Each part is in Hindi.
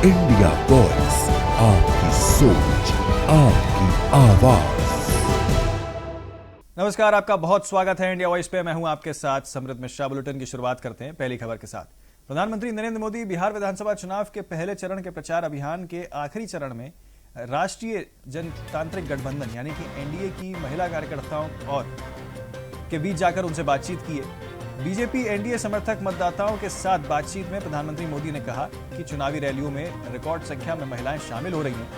इंडिया वॉइस, आपकी सोच, आपकी आवाज। नमस्कार, आपका बहुत स्वागत है इंडिया वॉइस पे। मैं हूं आपके साथ समृद्ध मिश्रा। बुलेटिन की शुरुआत करते हैं पहली खबर के साथ। प्रधानमंत्री नरेंद्र मोदी बिहार विधानसभा चुनाव के पहले चरण के प्रचार अभियान के आखिरी चरण में राष्ट्रीय जनतांत्रिक गठबंधन यानी कि एनडीए की महिला कार्यकर्ताओं और के बीच जाकर उनसे बातचीत की है। बीजेपी एनडीए समर्थक मतदाताओं के साथ बातचीत में प्रधानमंत्री मोदी ने कहा कि चुनावी रैलियों में रिकॉर्ड संख्या में महिलाएं शामिल हो रही हैं,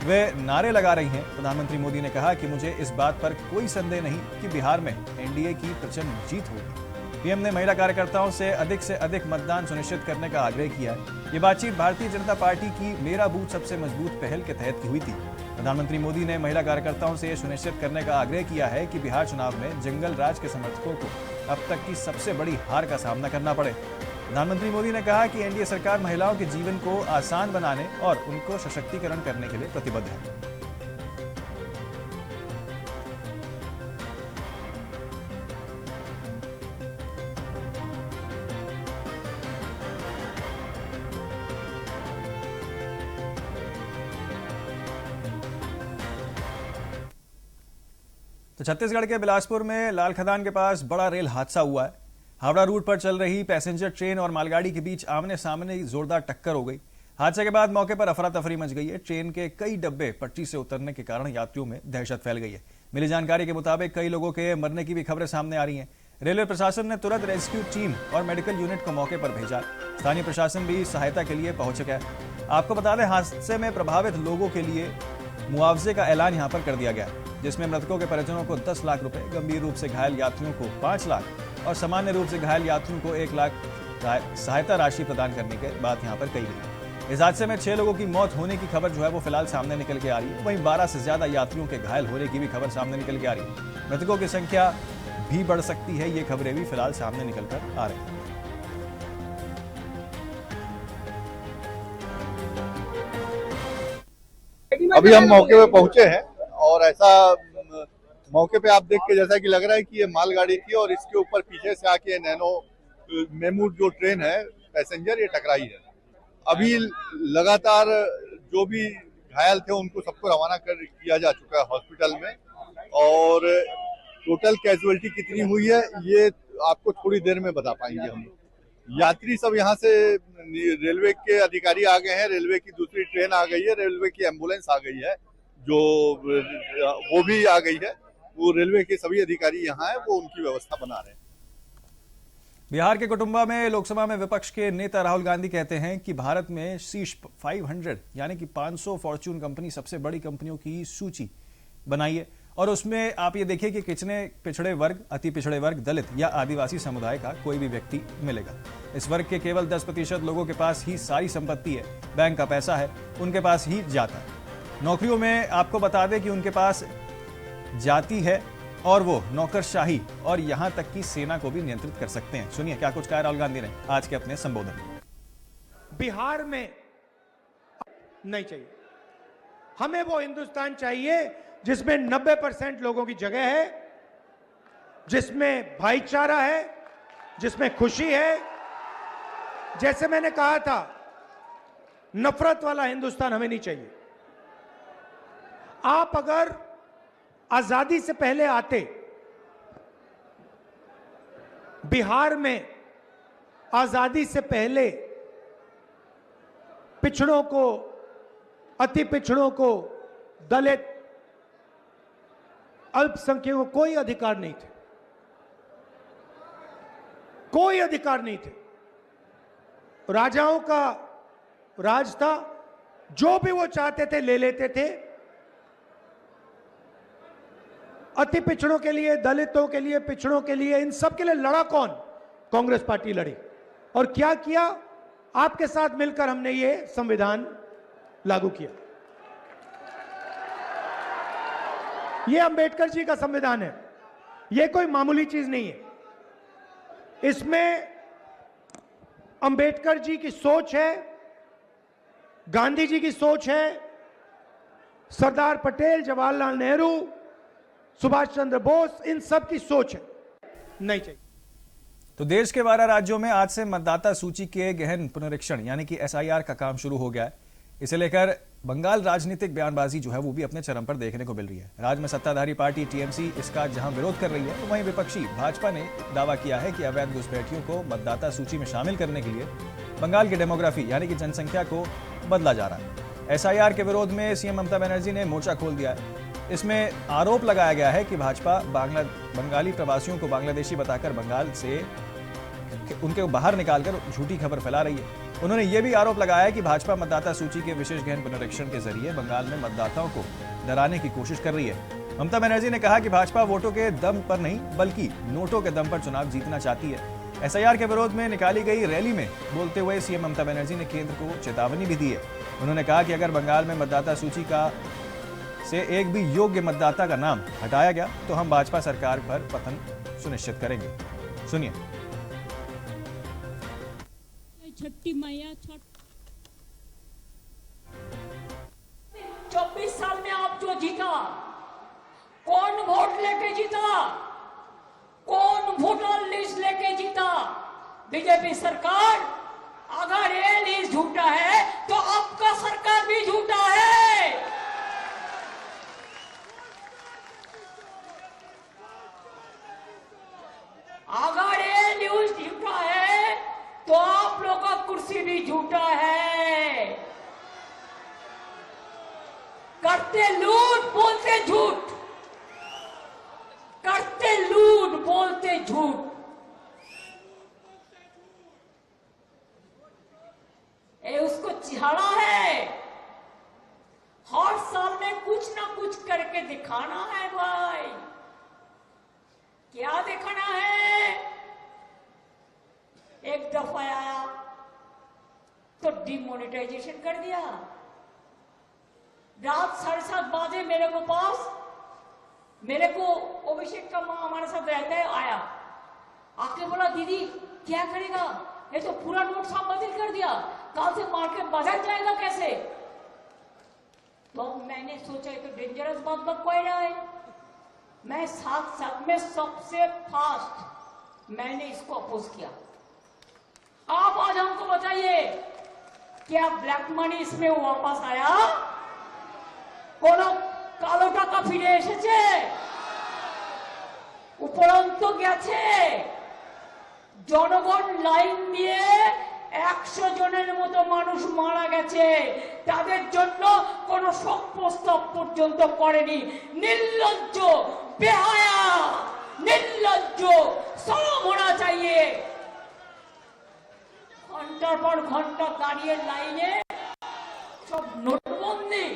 वे नारे लगा रही हैं। प्रधानमंत्री मोदी ने कहा कि मुझे इस बात पर कोई संदेह नहीं कि बिहार में एनडीए की प्रचंड जीत होगी। पीएम ने महिला कार्यकर्ताओं से अधिक मतदान सुनिश्चित करने का आग्रह किया है। ये बातचीत भारतीय जनता पार्टी की मेरा बूथ सबसे मजबूत पहल के तहत की हुई थी। प्रधानमंत्री मोदी ने महिला कार्यकर्ताओं से यह सुनिश्चित करने का आग्रह किया है कि बिहार चुनाव में जंगल राज के समर्थकों को अब तक की सबसे बड़ी हार का सामना करना पड़े। प्रधानमंत्री मोदी ने कहा कि एनडीए सरकार महिलाओं के जीवन को आसान बनाने और उनको सशक्तिकरण करने के लिए प्रतिबद्ध है। तो छत्तीसगढ़ के बिलासपुर में लाल खदान के पास बड़ा रेल हादसा हुआ है। हावड़ा रूट पर चल रही पैसेंजर ट्रेन और मालगाड़ी के बीच आमने सामने जोरदार टक्कर हो गई। हादसे के बाद मौके पर अफरा तफरी मच गई है। ट्रेन के कई डब्बे पटरी से उतरने के कारण यात्रियों में दहशत फैल गई है। मिली जानकारी के मुताबिक कई लोगों के मरने की भी खबरें सामने आ रही हैं। रेलवे प्रशासन ने तुरंत रेस्क्यू टीम और मेडिकल यूनिट को मौके पर भेजा। स्थानीय प्रशासन भी सहायता के लिए पहुंच चुका है। आपको बता दें, हादसे में प्रभावित लोगों के लिए मुआवजे का ऐलान यहां पर कर दिया गया है, जिसमें मृतकों के परिजनों को 10 लाख रुपए, गंभीर रूप से घायल यात्रियों को 5 लाख और सामान्य रूप से घायल यात्रियों को 1 लाख सहायता राशि प्रदान करने की बात यहां पर कही गई। इस हादसे में 6 लोगों की मौत होने की खबर जो है वो फिलहाल सामने निकल के आ रही है। वहीं 12 से ज्यादा यात्रियों के घायल होने की भी खबर सामने निकल के आ रही है। मृतकों की संख्या भी बढ़ सकती है, ये खबरें भी फिलहाल सामने निकल कर आ रही है। अभी हम मौके पे पहुंचे हैं और ऐसा मौके पे आप देख के जैसा कि लग रहा है कि ये मालगाड़ी थी और इसके ऊपर पीछे से आके नैनो मेमू जो ट्रेन है पैसेंजर ये टकराई है। अभी लगातार जो भी घायल थे उनको सबको रवाना किया जा चुका है हॉस्पिटल में और टोटल कैजुअलिटी कितनी हुई है ये आपको थोड़ी देर में बता पाएंगे हम। यात्री सब यहाँ से रेलवे के अधिकारी आ गए हैं, रेलवे की दूसरी ट्रेन आ गई है, रेलवे की एम्बुलेंस आ गई है जो वो भी आ गई है। वो रेलवे के सभी अधिकारी यहाँ हैं, वो उनकी व्यवस्था बना रहे हैं। बिहार के कुटुंबा में लोकसभा में विपक्ष के नेता राहुल गांधी कहते हैं कि भारत में शीर्ष 500 यानी कि 500 फॉर्च्यून कंपनी सबसे बड़ी कंपनियों की सूची बनाई है और उसमें आप ये देखिए कि कितने पिछड़े वर्ग, अति पिछड़े वर्ग, दलित या आदिवासी समुदाय का कोई भी व्यक्ति मिलेगा। इस वर्ग के केवल 10% लोगों के पास ही सारी संपत्ति है, बैंक का पैसा है, उनके पास ही जाता है। नौकरियों में आपको बता दें कि उनके पास जाति है और वो नौकरशाही और यहां तक कि सेना को भी नियंत्रित कर सकते हैं। सुनिए क्या कुछ कहा राहुल गांधी ने आज के अपने संबोधन में। बिहार में नहीं चाहिए, हमें वो हिंदुस्तान चाहिए जिसमें 90% लोगों की जगह है, जिसमें भाईचारा है, जिसमें खुशी है। जैसे मैंने कहा था, नफरत वाला हिंदुस्तान हमें नहीं चाहिए। आप अगर आजादी से पहले आते, बिहार में आजादी से पहले पिछड़ों को, अति पिछड़ों को, दलित, अल्पसंख्यकों को कोई अधिकार नहीं थे, कोई अधिकार नहीं थे। राजाओं का राज था, जो भी वो चाहते थे ले लेते थे। अति पिछड़ों के लिए, दलितों के लिए, पिछड़ों के लिए, इन सब के लिए लड़ा कौन? कांग्रेस पार्टी लड़ी। और क्या किया? आपके साथ मिलकर हमने ये संविधान लागू किया। ये अंबेडकर जी का संविधान है, ये कोई मामूली चीज नहीं है। इसमें अंबेडकर जी की सोच है, गांधी जी की सोच है, सरदार पटेल, जवाहरलाल नेहरू, सुभाष चंद्र बोस, इन सब की सोच है। नहीं चाहिए। तो देश के 12 राज्यों में आज से मतदाता सूची के गहन पुनरीक्षण यानी कि एसआईआर का काम शुरू हो गया है। इसे लेकर बंगाल राजनीतिक बयानबाजी जो है वो भी अपने चरम पर देखने को मिल रही है। राज्य में सत्ताधारी पार्टी टीएमसी इसका जहां विरोध कर रही है, तो वहीं विपक्षी भाजपा ने दावा किया है कि अवैध घुसपैठियों को मतदाता सूची में शामिल करने के लिए बंगाल की डेमोग्राफी यानी कि जनसंख्या को बदला जा रहा है। एसआईआर के विरोध में सीएम ममता बनर्जी ने मोर्चा खोल दिया है। इसमें आरोप लगाया गया है कि भाजपा बंगाली प्रवासियों को बांग्लादेशी बताकर बंगाल से उनके बाहर निकालकर झूठी खबर फैला रही है। उन्होंने यह भी आरोप लगाया कि भाजपा मतदाता सूची के विशेष गहन पुनरीक्षण के जरिए बंगाल में मतदाताओं को डराने की कोशिश कर रही है। ममता बनर्जी ने कहा कि भाजपा वोटों के दम पर नहीं बल्कि नोटों के दम पर चुनाव जीतना चाहती है। एसआईआर के विरोध में निकाली गई रैली में बोलते हुए सीएम ममता बनर्जी ने केंद्र को चेतावनी भी दी है। उन्होंने कहा कि अगर बंगाल में मतदाता सूची से एक भी योग्य मतदाता का नाम हटाया गया तो हम भाजपा सरकार पर पतन सुनिश्चित करेंगे। सुनिए। छठी मैया 24 साल में आप जो जीता, कौन वोट लेके जीता, कौन वोटर लिस्ट लेके जीता? बीजेपी सरकार। अगर ये लिस्ट झूठा है तो आपका सरकार भी झूठा है। अगर ये न्यूज झूठा है तो आप लोग का कुर्सी भी झूठा है। करते लूट बोलते झूठ, करते लूट बोलते झूठ। ये उसको चिढ़ा है। हर साल में कुछ ना कुछ करके दिखाना है भाई। क्या दिखाना है? एक दफा आया तो डिमोनेटाइजेशन कर दिया। रात 7:30 बजे मेरे को अभिषेक का माँ हमारे साथ रहता है, आया आके बोला दीदी क्या करेगा, ये तो पूरा नोट सब बदल कर दिया, कल से मार्केट बदल जाएगा कैसे? तो मैंने सोचा ये तो डेंजरस बात बकवाई रहा है। मैं साथ में सबसे फास्ट मैंने इसको अपोज किया। आप आज हमको बताइए क्या ब्लैक मनी इसमें वापस आया? कोनो কালো টাকা ফিরে এসেছে? উপরন্তু গেছে। জনগণ লাইন দিয়ে 100 জনের মতো মানুষ মারা গেছে, তাদের জন্য কোনো শোক প্রস্তাব পর্যন্ত করেনি। নির্লজ্জ, বেহায়া, নির্লজ্জ, শরম होना चाहिए। ঘন্টার পর ঘন্টা দাঁড়িয়ে লাইনে সব নোটবন্দি।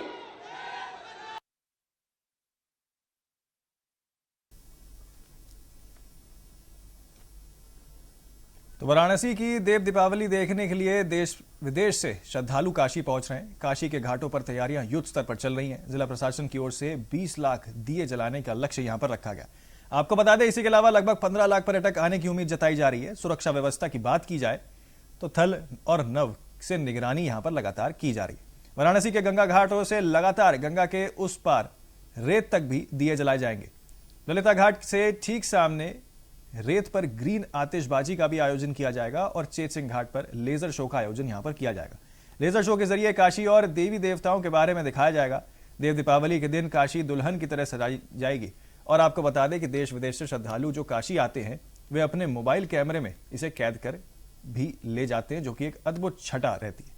तो वाराणसी की देव दीपावली देखने के लिए देश विदेश से श्रद्धालु काशी पहुंच रहे हैं। काशी के घाटों पर तैयारियां युद्ध स्तर पर चल रही हैं। जिला प्रशासन की ओर से 20 लाख दिए जलाने का लक्ष्य यहां पर रखा गया। आपको बता दें इसी के अलावा लगभग 15 लाख पर्यटक आने की उम्मीद जताई जा रही है। सुरक्षा व्यवस्था की बात की जाए तो थल और नभ से निगरानी यहां पर लगातार की जा रही है। वाराणसी के गंगा घाटों से लगातार गंगा के उस पार रेत तक भी दिए जलाए जाएंगे। ललिता घाट से ठीक सामने रेत पर ग्रीन आतिशबाजी का भी आयोजन किया जाएगा और चेत सिंह घाट पर लेजर शो का आयोजन यहां पर किया जाएगा। लेजर शो के जरिए काशी और देवी देवताओं के बारे में दिखाया जाएगा। देव दीपावली के दिन काशी दुल्हन की तरह सजाई जाएगी। और आपको बता दें कि देश विदेश से श्रद्धालु जो काशी आते हैं वे अपने मोबाइल कैमरे में इसे कैद कर भी ले जाते हैं, जो कि एक अद्भुत छटा रहती है।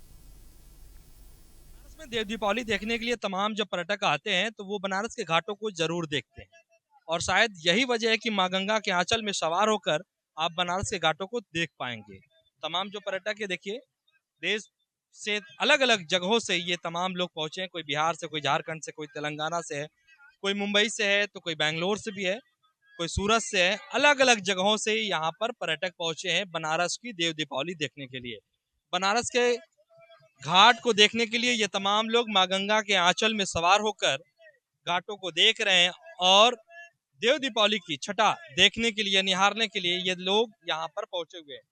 बनारस में देव दीपावली देखने के लिए तमाम जब पर्यटक आते हैं तो वो बनारस के घाटों को जरूर देखते हैं और शायद यही वजह है कि माँ गंगा के आंचल में सवार होकर आप बनारस के घाटों को देख पाएंगे। तमाम जो पर्यटक है देखिए देश से अलग अलग जगहों से ये तमाम लोग पहुंचे हैं। कोई बिहार से, कोई झारखंड से, कोई तेलंगाना से है, कोई मुंबई से है, तो कोई बेंगलोर से भी है, कोई सूरत से है। अलग अलग जगहों से यहाँ पर पर्यटक पहुंचे हैं बनारस की देव दीपावली देखने के लिए। बनारस के घाट को देखने के लिए ये तमाम लोग माँ गंगा के आंचल में सवार होकर घाटों को देख रहे हैं और देव दीपावली की छटा देखने के लिए, निहारने के लिए ये लोग यहाँ पर पहुंचे हुए हैं।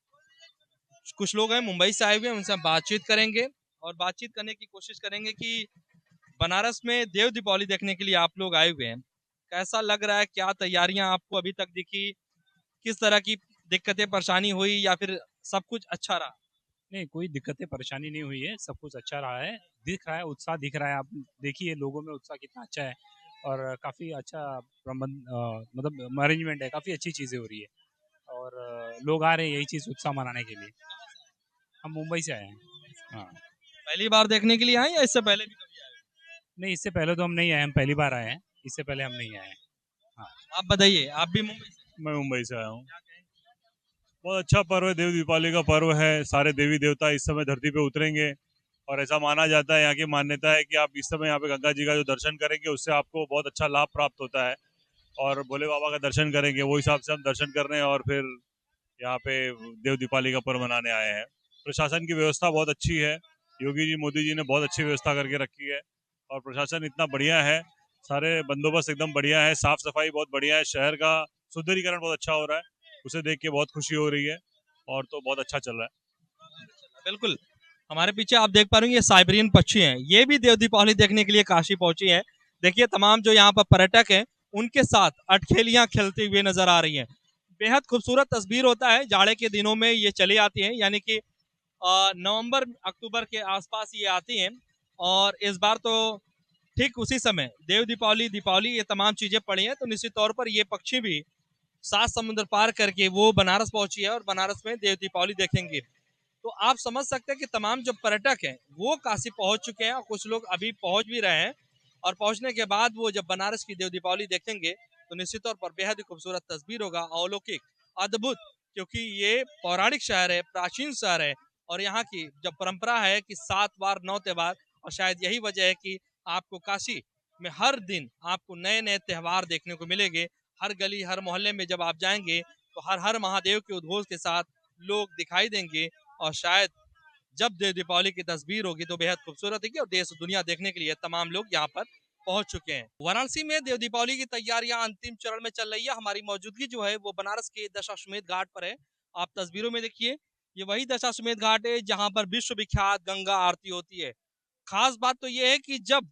कुछ लोग हैं मुंबई से आए हुए हैं, उनसे हम बातचीत करेंगे और बातचीत करने की कोशिश करेंगे कि बनारस में देव दीपावली देखने के लिए आप लोग आए हुए हैं, कैसा लग रहा है, क्या तैयारियां आपको अभी तक दिखी, किस तरह की दिक्कतें परेशानी हुई या फिर सब कुछ अच्छा रहा? नहीं, कोई दिक्कतें परेशानी नहीं हुई है, सब कुछ अच्छा रहा है। दिख रहा है, उत्साह दिख रहा है। आप देखिए लोगों में उत्साह कितना अच्छा है और काफ़ी अच्छा प्रबंध मतलब अरेंजमेंट है, काफ़ी अच्छी चीज़ें हो रही है और लोग आ रहे हैं यही चीज़ उत्साह मनाने के लिए। हम मुंबई से आए हैं। हाँ, पहली बार देखने के लिए आए या इससे पहले भी कभी आए? नहीं इससे पहले तो हम नहीं आए, हम पहली बार आए हैं, इससे पहले हम नहीं आए हैं। हाँ, आप बताइए, आप भी मुंबई से? मैं मुंबई से आया हूँ। बहुत अच्छा पर्व है, देव दीपावली का पर्व है। सारे देवी देवता इस समय धरती पे उतरेंगे और ऐसा माना जाता है, यहाँ की मान्यता है कि आप इस समय यहाँ पे गंगा जी का जो दर्शन करेंगे उससे आपको बहुत अच्छा लाभ प्राप्त होता है और भोले बाबा का दर्शन करेंगे। वो हिसाब से हम दर्शन करने और फिर यहाँ पे देव दीपावली का पर्व मनाने आए हैं। प्रशासन की व्यवस्था बहुत अच्छी है, योगी जी मोदी जी ने बहुत अच्छी व्यवस्था करके रखी है और प्रशासन इतना बढ़िया है, सारे बंदोबस्त एकदम बढ़िया है, साफ सफाई बहुत बढ़िया है, शहर का सुंदरीकरण बहुत अच्छा हो रहा है, उसे देख के बहुत खुशी हो रही है और तो बहुत अच्छा चल रहा है। बिल्कुल, हमारे पीछे आप देख पा रहे हैं ये साइबेरियन पक्षी हैं, ये भी देव दीपावली देखने के लिए काशी पहुंची हैं। देखिए तमाम जो यहाँ पर पर्यटक हैं उनके साथ अटखेलियां खेलती हुई नजर आ रही हैं। बेहद खूबसूरत तस्वीर होता है, जाड़े के दिनों में ये चली आती हैं, यानी कि नवंबर अक्टूबर के आसपास ये आती हैं और इस बार तो ठीक उसी समय देव दीपावली दीपावली ये तमाम चीजें पड़ी हैं, तो निश्चित तौर पर ये पक्षी भी 7 समुद्र पार करके वो बनारस पहुंची है और बनारस में देव दीपावली देखेंगे। तो आप समझ सकते हैं कि तमाम जो पर्यटक हैं वो काशी पहुंच चुके हैं और कुछ लोग अभी पहुंच भी रहे हैं और पहुंचने के बाद वो जब बनारस की देव दीपावली देखेंगे तो निश्चित तौर पर बेहद ही खूबसूरत तस्वीर होगा, अलौकिक, अद्भुत, क्योंकि ये पौराणिक शहर है, प्राचीन शहर है और यहाँ की जब परंपरा है कि 7 बार 9 त्योहार, और शायद यही वजह है कि आपको काशी में हर दिन आपको नए नए त्योहार देखने को मिलेंगे। हर गली हर मोहल्ले में जब आप जाएंगे तो हर हर महादेव के उद्घोष के साथ लोग दिखाई देंगे और शायद जब देव दीपावली की तस्वीर होगी तो बेहद खूबसूरत होगी और देश दुनिया देखने के लिए तमाम लोग यहाँ पर पहुंच चुके हैं। वाराणसी में देव दीपावली की तैयारियां अंतिम चरण में चल रही है। हमारी मौजूदगी जो है वो बनारस के दशाश्वमेध घाट पर है। आप तस्वीरों में देखिए, ये वही दशाश्वमेध घाट है जहाँ पर विश्व विख्यात गंगा आरती होती है। खास बात तो ये है कि जब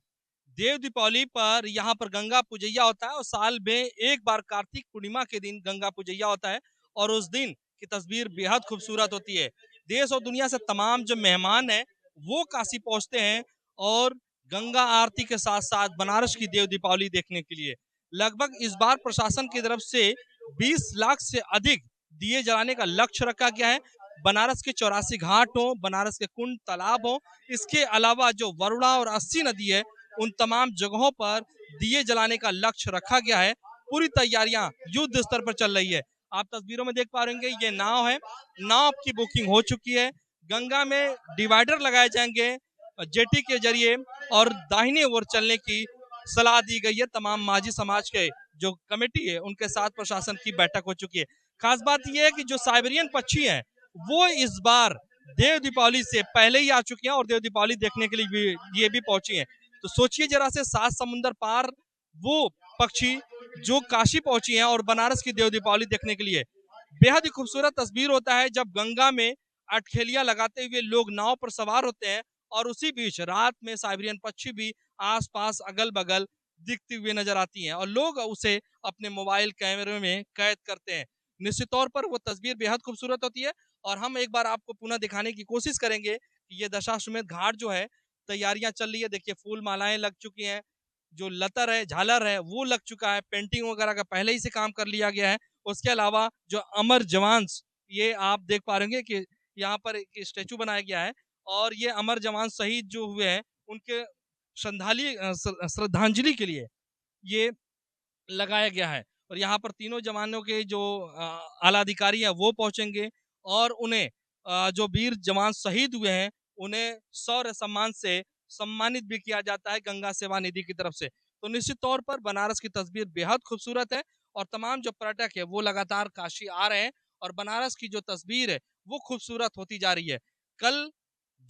देव दीपावली पर यहाँ पर गंगा पूजैया होता है और साल में एक बार कार्तिक पूर्णिमा के दिन गंगा पूजैया होता है और उस दिन की तस्वीर बेहद खूबसूरत होती है। देश और दुनिया से तमाम जो मेहमान हैं वो काशी पहुंचते हैं और गंगा आरती के साथ साथ बनारस की देव दीपावली देखने के लिए। लगभग इस बार प्रशासन की तरफ से 20 लाख से अधिक दिए जलाने का लक्ष्य रखा गया है। बनारस के 84 घाट हो, बनारस के कुंड तालाब हो, इसके अलावा जो वरुणा और अस्सी नदी है उन तमाम जगहों पर दिए जलाने का लक्ष्य रखा गया है। पूरी तैयारियां युद्ध स्तर पर चल रही है। आप तस्वीरों में देख पा रहे होंगे ये नाव है, नाव की बुकिंग हो चुकी है। गंगा में डिवाइडर लगाए जाएंगे जेटी के जरिए और दाहिने ओर चलने की सलाह दी गई है। तमाम माझी समाज के जो कमेटी है उनके साथ प्रशासन की बैठक हो चुकी है। खास बात यह है कि जो साइबेरियन पक्षी है वो इस बार देव दीपावली से पहले ही आ चुकी हैं और देव दीपावली देखने के लिए भी ये भी पहुंची हैं। तो सोचिए जरा से 7 समुंदर पार वो पक्षी जो काशी पहुंची हैं और बनारस की देव दीपावली देखने के लिए। बेहद ही खूबसूरत तस्वीर होता है जब गंगा में अटखेलियां लगाते हुए लोग नाव पर सवार होते हैं और उसी बीच रात में साइबेरियन पक्षी भी आसपास अगल बगल दिखती हुई नजर आती हैं और लोग उसे अपने मोबाइल कैमरे में कैद करते हैं। निश्चित तौर पर वो तस्वीर बेहद खूबसूरत होती है और हम एक बार आपको पुनः दिखाने की कोशिश करेंगे कि ये दशाश्वमेध घाट जो है तैयारियां चल रही है। देखिए फूल मालाएं लग चुकी हैं, जो लतर है झालर है वो लग चुका है, पेंटिंग वगैरह का पहले ही से काम कर लिया गया है। उसके अलावा जो अमर जवान, ये आप देख पा रहे कि यहाँ पर एक स्टेचू बनाया गया है और ये अमर जवान शहीद जो हुए हैं उनके श्रद्धांजलि के लिए ये लगाया गया है और यहाँ पर तीनों जवानों के जो आला अधिकारी हैं वो पहुंचेंगे और उन्हें जो वीर जवान शहीद हुए हैं उन्हें शौर्य सम्मान से सम्मानित भी किया जाता है गंगा सेवा निधि की तरफ से। तो निश्चित तौर पर बनारस की तस्वीर बेहद खूबसूरत है और तमाम जो पर्यटक है वो लगातार काशी आ रहे हैं और बनारस की जो तस्वीर है वो खूबसूरत होती जा रही है। कल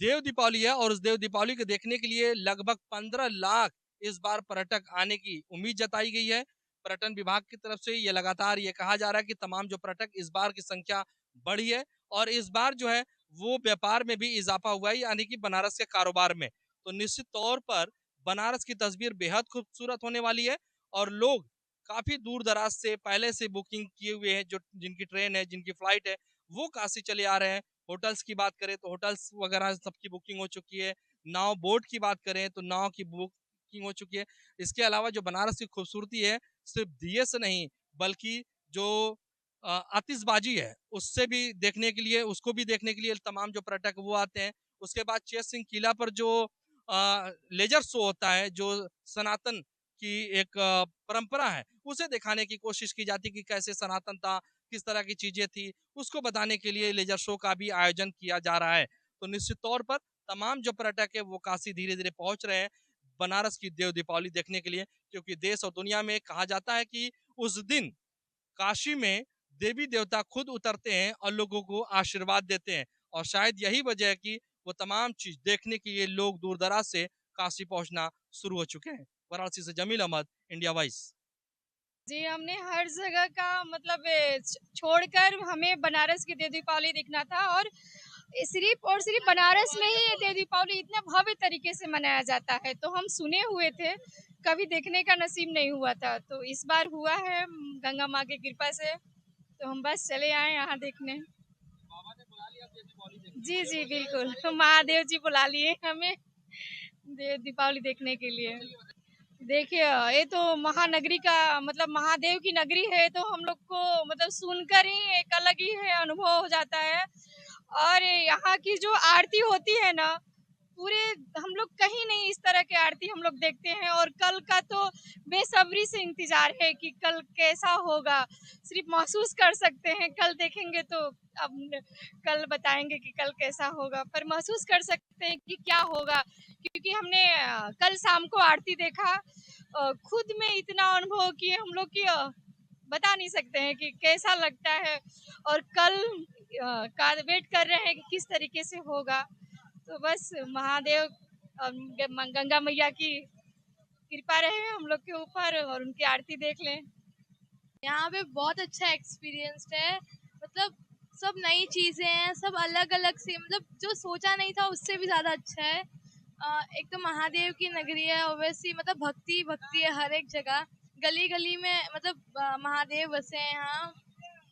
देव दीपावली है और उस देव दीपावली को देखने के लिए लगभग 15 लाख इस बार पर्यटक आने की उम्मीद जताई गई है। पर्यटन विभाग की तरफ से ये लगातार ये कहा जा रहा है कि तमाम जो पर्यटक इस बार की संख्या बढ़ी है और इस बार जो है वो व्यापार में भी इजाफा हुआ है, यानी कि बनारस के कारोबार में। तो निश्चित तौर पर बनारस की तस्वीर बेहद खूबसूरत होने वाली है और लोग काफी दूर दराज से पहले से बुकिंग किए हुए हैं, जो जिनकी ट्रेन है जिनकी फ्लाइट है वो काशी चले आ रहे हैं। होटल्स की बात करें तो होटल्स वगैरह सबकी बुकिंग हो चुकी है, नाव बोट की बात करें तो नाव की बुकिंग हो चुकी है। इसके अलावा जो बनारस की खूबसूरती है सिर्फ दिए से नहीं बल्कि जो आतिशबाजी है उससे भी देखने के लिए, उसको भी देखने के लिए तमाम जो पर्यटक वो आते हैं। उसके बाद चेत सिंह किला पर जो लेजर शो होता है, जो सनातन की एक परंपरा है, उसे दिखाने की कोशिश की जाती कि कैसे सनातन था, किस तरह की चीजें थी, उसको बताने के लिए लेजर शो का भी आयोजन किया जा रहा है। तो निश्चित तौर पर तमाम जो पर्यटक है वो काशी धीरे धीरे पहुंच रहे हैं बनारस की देव दीपावली देखने के लिए, क्योंकि देश और दुनिया में कहा जाता है कि उस दिन काशी में देवी देवता खुद उतरते हैं और लोगों को आशीर्वाद देते हैं। और शायद यही वजह है कि वो तमाम चीज देखने के लिए लोग दूर दराज से काशी पहुंचना शुरू हो चुके हैं। वाराणसी से जमील अहमद, इंडिया वॉइस। जी, हमने हर जगह का मतलब छोड़कर हमें बनारस की देव दीपावली देखना था। और सिर्फ बनारस में ही ये देव दीपावली इतने भव्य तरीके से मनाया जाता है, तो हम सुने हुए थे, कभी देखने का नसीब नहीं हुआ था। तो इस बार हुआ है गंगा माँ की कृपा से, तो हम बस चले आए यहाँ देखने। जी जी बिल्कुल, तो महादेव जी बुला लिए हमें देव दीपावली देखने के लिए। देखिए, ये तो महानगरी का मतलब महादेव की नगरी है, तो हम लोग को मतलब सुनकर ही एक अलग ही है अनुभव हो जाता है। और यहाँ की जो आरती होती है ना, पूरे हम लोग कहीं नहीं इस तरह की आरती हम लोग देखते हैं। और कल का तो बेसब्री से इंतजार है कि कल कैसा होगा, सिर्फ महसूस कर सकते हैं। कल देखेंगे तो अब कल बताएंगे कि कल कैसा होगा, पर महसूस कर सकते हैं कि क्या होगा, क्योंकि हमने कल शाम को आरती देखा। खुद में इतना अनुभव किए हम लोग की बता नहीं सकते हैं कि कैसा लगता है। और कल का वेट कर रहे हैं कि किस तरीके से होगा। तो बस महादेव और गंगा मैया की कृपा रहे हम लोग के ऊपर और उनकी आरती देख लें। यहाँ पे बहुत अच्छा एक्सपीरियंस है, मतलब सब नई चीजें हैं, सब अलग अलग से, मतलब जो सोचा नहीं था उससे भी ज्यादा अच्छा है। एक तो महादेव की नगरी है, ओवैसी मतलब भक्ति भक्ति है हर एक जगह, गली गली में मतलब महादेव बसे हैं यहाँ।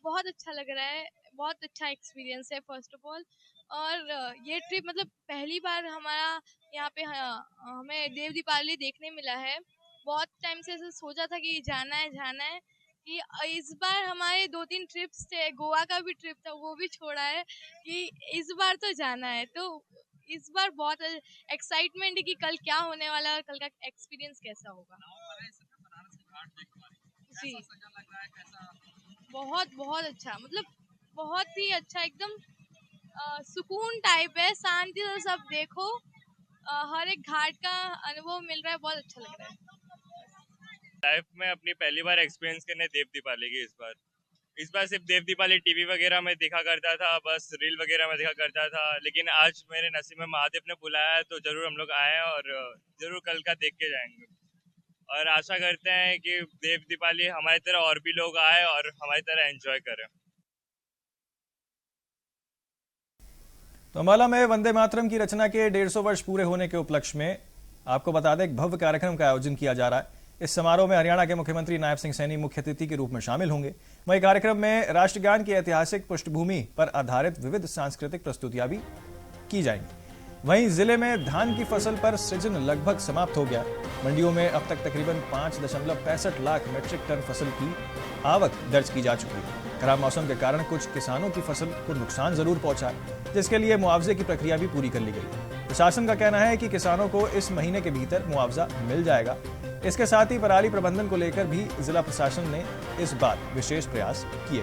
बहुत अच्छा लग रहा है, बहुत अच्छा एक्सपीरियंस है फर्स्ट ऑफ ऑल। और ये ट्रिप मतलब पहली बार हमारा यहाँ पे हमें देव दीपावली देखने मिला है। बहुत टाइम से ऐसा सोचा था कि जाना है कि इस बार हमारे 2-3 ट्रिप्स थे, गोवा का भी ट्रिप था वो भी छोड़ा है कि इस बार तो जाना है। तो इस बार बहुत एक्साइटमेंट है कि कल क्या होने वाला है, कल का एक्सपीरियंस कैसा होगा। जी, बहुत बहुत अच्छा, मतलब बहुत ही अच्छा, एकदम सुकून टाइप है, शांति से सब देखो। हर एक घाट का अनुभव मिल रहा है, बहुत अच्छा लग रहा है। लाइफ में अपनी पहली बार एक्सपीरियंस करने देव दीपावली की इस बार सिर्फ देव दीपावली टीवी वगैरह में देखा करता था, बस रील वगैरह में देखा करता था, लेकिन आज मेरे नसीब में महादेव ने बुलाया है तो जरूर हम लोग आए और जरूर कल का देख के जाएंगे। और आशा करते हैं कि देव दीपावली हमारी तरह और भी लोग आए और हमारी तरह एंजॉय करें। तो अंबाला में वंदे मातरम की रचना के 150 वर्ष पूरे होने के उपलक्ष्य में आपको बता दें एक भव्य कार्यक्रम का आयोजन किया जा रहा है। इस समारोह में हरियाणा के मुख्यमंत्री नायब सिंह सैनी मुख्य अतिथि के रूप में शामिल होंगे। वहीं कार्यक्रम में राष्ट्रज्ञान की ऐतिहासिक पृष्ठभूमि पर आधारित विविध सांस्कृतिक प्रस्तुतियां भी की जाएंगी। वहीं जिले में धान की फसल पर सृजन लगभग समाप्त हो गया। मंडियों में अब तक तकरीबन 5.65 लाख मीट्रिक टन फसल की आवक दर्ज की जा चुकी है। खराब मौसम के कारण कुछ किसानों की फसल को नुकसान जरूर पहुंचा है, जिसके लिए मुआवजे की प्रक्रिया भी पूरी कर ली गई। प्रशासन का कहना है कि किसानों को इस महीने के भीतर मुआवजा मिल जाएगा। इसके साथ ही पराली प्रबंधन को लेकर भी जिला प्रशासन ने इस बार विशेष प्रयास किए।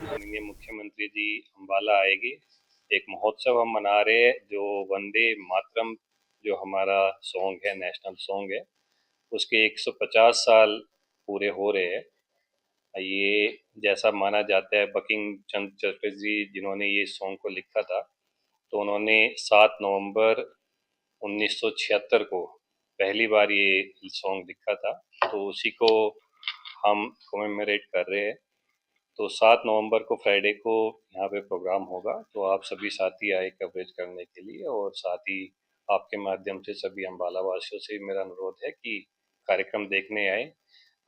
माननीय मुख्यमंत्री जी अंबाला आएगी, एक महोत्सव हम मना रहे हैं जो वंदे मातरम जो हमारा सॉन्ग है, नेशनल सॉन्ग है, उसके 150 साल पूरे हो रहे हैं। ये जैसा माना जाता है बंकिम चंद्र चटर्जी जिन्होंने ये सॉन्ग को लिखा था, तो उन्होंने 7 नवंबर 1976 को पहली बार ये सॉन्ग लिखा था, तो उसी को हम कमेमोरेट कर रहे हैं। तो 7 नवंबर को फ्राइडे को यहाँ पे प्रोग्राम होगा, तो आप सभी साथी आए कवरेज करने के लिए, और साथ ही आपके माध्यम से सभी अंबाला वासियों से मेरा अनुरोध है कि कार्यक्रम देखने आए।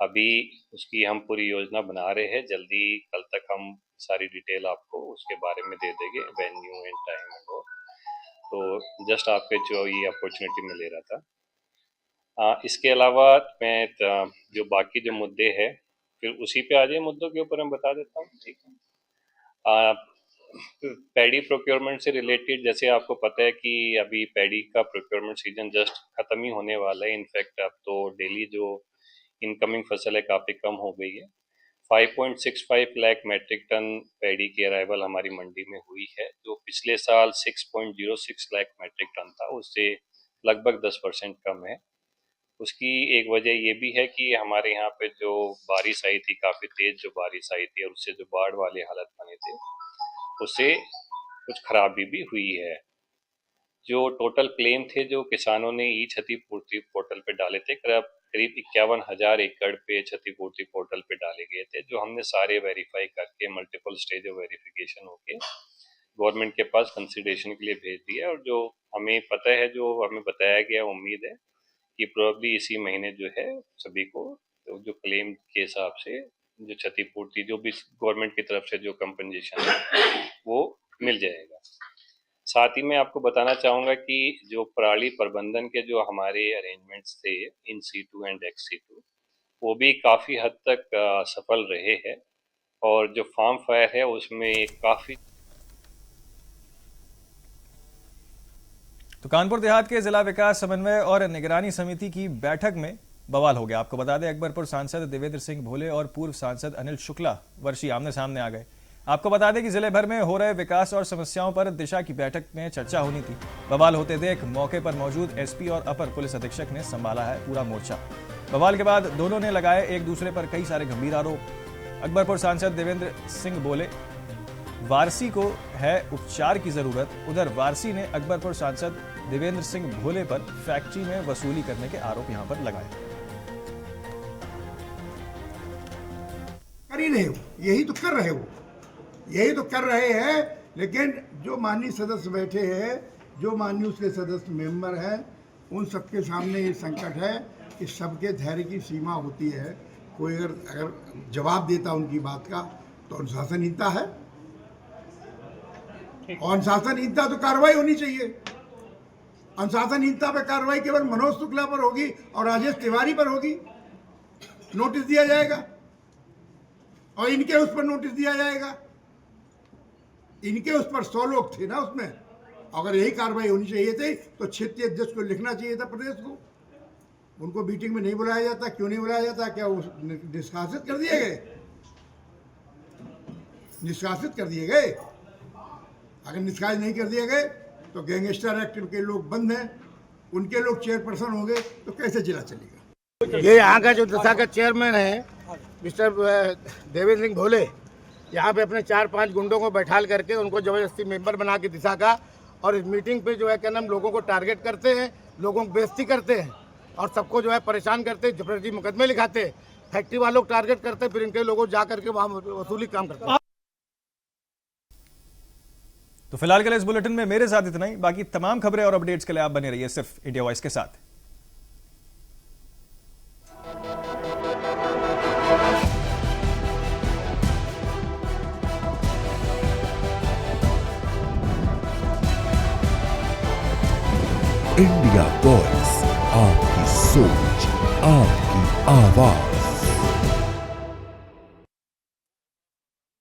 अभी उसकी हम पूरी योजना बना रहे हैं, जल्दी कल तक हम सारी डिटेल आपको उसके बारे में दे देंगे, वेन्यू एंड टाइम एंड तो जस्ट आपके जो ये अपॉर्चुनिटी में ले रहा था। इसके अलावा मैं जो बाकी जो मुद्दे हैं फिर उसी पे आ जाए मुद्दों के ऊपर मैं बता देता हूँ, ठीक है। पैडी प्रोक्योरमेंट से रिलेटेड जैसे आपको पता है कि अभी पैडी का प्रोक्योरमेंट सीजन जस्ट खत्म ही होने वाला है। इनफैक्ट अब तो डेली जो इनकमिंग फसल है काफ़ी कम हो गई है। 5.65 लाख मैट्रिक टन पैडी की अराइवल हमारी मंडी में हुई है, जो पिछले साल 6.06 लाख मैट्रिक टन था, उससे लगभग 10% कम है। उसकी एक वजह ये भी है कि हमारे यहाँ पे जो बारिश आई थी, काफ़ी तेज़ जो बारिश आई थी और उससे जो बाढ़ वाले हालत बने थे उससे कुछ खराबी भी हुई है। जो टोटल क्लेम थे जो किसानों ने ई क्षतिपूर्ति पोर्टल पे डाले थे, करीब 51,000 एकड़ पे क्षतिपूर्ति पोर्टल पे डाले गए थे, जो हमने सारे वेरीफाई करके मल्टीपल स्टेज ऑफ वेरिफिकेशन होके गवर्नमेंट के पास कंसिडरेशन के लिए भेज दिया। और जो हमें पता है, जो हमें बताया गया, उम्मीद है कि प्रोबेबली इसी महीने जो है सभी को जो क्लेम के हिसाब से जो क्षतिपूर्ति जो भी गवर्नमेंट की तरफ से जो कंपनसेशन है वो मिल जाएगा। साथ ही मैं आपको बताना चाहूँगा कि जो पराली प्रबंधन के जो हमारे अरेंजमेंट्स थे इन C2 एंड XC2 वो भी काफ़ी हद तक सफल रहे हैं और जो फार्म फायर है उसमें काफ़ी। तो कानपुर देहात के जिला विकास समन्वय और निगरानी समिति की बैठक में बवाल हो गया। आपको बता दें, अकबरपुर सांसद देवेंद्र सिंह भोले और पूर्व सांसद अनिल शुक्ला वर्षी आमने सामने आ गए। आपको बता दें कि जिले भर में हो रहे विकास और समस्याओं पर दिशा की बैठक में चर्चा होनी थी। बवाल होते देख मौके पर मौजूद SP और अपर पुलिस अधीक्षक ने संभाला है पूरा मोर्चा। बवाल के बाद दोनों ने लगाए एक दूसरे पर कई सारे गंभीर आरोप। अकबरपुर सांसद देवेंद्र सिंह बोले वारसी को है उपचार की जरूरत, उधर वारसी ने अकबरपुर सांसद देवेंद्र सिंह भोले पर फैक्ट्री में वसूली करने के आरोप यहां पर लगाए। कर ही रहे हो, यही तो कर रहे हो, यही तो कर रहे हैं। लेकिन जो माननीय सदस्य बैठे हैं, जो माननीय उसके सदस्य मेंबर हैं, उन सबके सामने ये संकट है कि सबके धैर्य की सीमा होती है। कोई अगर जवाब देता उनकी बात का तो अनुशासनहीनता है, और अनुशासनहीनता तो कार्रवाई होनी चाहिए। अनुशासनहीनता पर कार्रवाई केवल मनोज शुक्ला पर होगी और राजेश तिवारी पर होगी। नोटिस दिया जाएगा और इनके उस पर नोटिस दिया जाएगा। इनके उस पर 100 लोग थे ना उसमें। अगर यही कार्रवाई होनी चाहिए थी तो क्षेत्रीय अध्यक्ष को लिखना चाहिए था प्रदेश को। उनको मीटिंग में नहीं बुलाया जाता, क्यों नहीं बुलाया जाता? क्या वो निष्कासित कर दिए गए? निष्कासित कर दिए गए? अगर निष्कासित नहीं कर दिए गए तो गैंगस्टर एक्ट के लोग बंद हैं, उनके लोग चेयरपर्सन होंगे तो कैसे जिला चलेगा? ये यहाँ का जो दशा का चेयरमैन है मिस्टर देवेंद्र सिंह भोले, यहाँ पे अपने 4-5 गुंडों को बैठाल करके उनको जबरदस्ती मेंबर बना के दिशा का, और इस मीटिंग पे जो है क्या नाम लोगों को टारगेट करते हैं, लोगों को बेइज्जती करते हैं और सबको जो है परेशान करते हैं, जबरदस्ती मुकदमे लिखाते हैं, फैक्ट्री वालों को टारगेट करते हैं, फिर इनके लोगों जा करके वहाँ वसूली काम करते हैं। तो फिलहाल के लिए इस बुलेटिन में मेरे साथ इतना ही। बाकी तमाम खबरें और अपडेट्स के लिए आप बने रहिए सिर्फ इंडिया वॉइस के साथ। इंडिया वॉइस, आपकी सोच, आपकी आवाज।